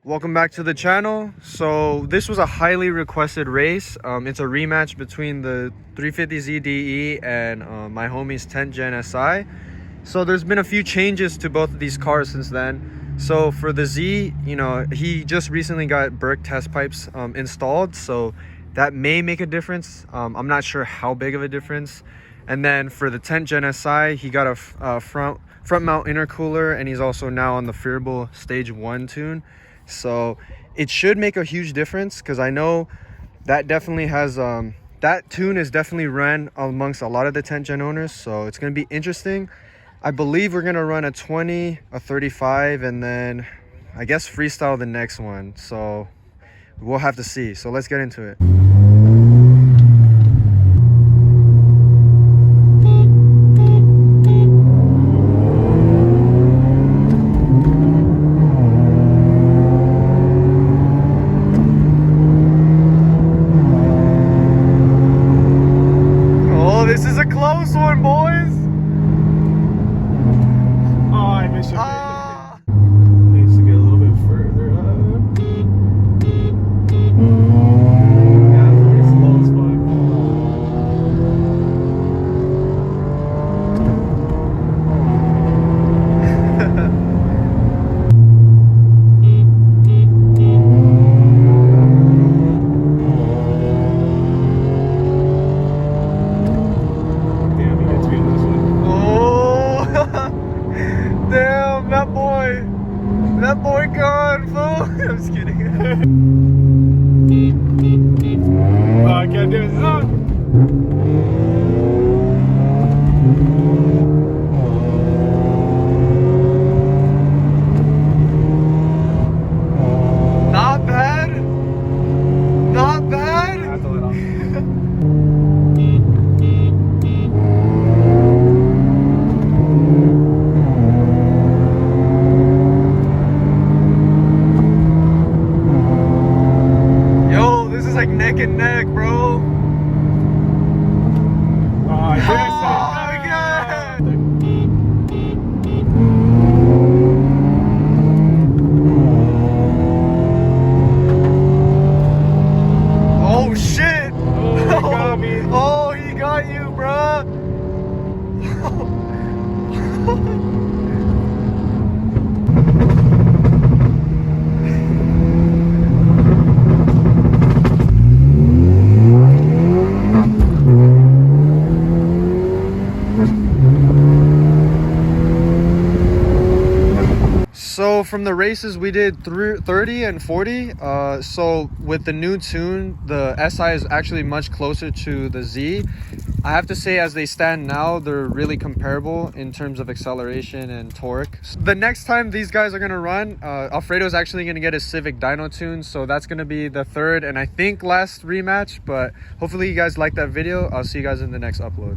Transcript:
Welcome back to the channel. So this was a highly requested race. It's a rematch between the 350z DE and my homie's 10th Gen Si. So there's been a few changes to both of these cars since then. So for the Z, you know, he just recently got Berk Test Pipes installed, so that may make a difference. I'm not sure how big of a difference. And then for the 10th Gen Si, he got a front mount intercooler, and he's also now on the Phearable Stage 1 tune. So it should make a huge difference, because I know that definitely has that tune is definitely run amongst a lot of the 10th Gen owners, so it's going to be interesting. I believe we're going to run a 20, a 35, and then I guess freestyle the next one, so we'll have to see. So let's get into it. This is a close one, boys. Oh, I missed your Needs to get a little bit further up. Yeah, pretty slow as fuck. Damn, that boy gone, fool. I'm just kidding. Oh, I can't do it. Oh. Not bad. Not bad. I have to let off. Like neck and neck, bro. Oh, I missed Oh shit! Oh, he got me. Oh, he got you, bro. So from the races we did 30 and 40, so with the new tune, the Si is actually much closer to the Z. I have to say, as they stand now, they're really comparable in terms of acceleration and torque. The next time these guys are going to run, Alfredo's actually going to get a Civic dyno tune, so that's going to be the third and I think last rematch. But hopefully you guys like that video. I'll see you guys in the next upload.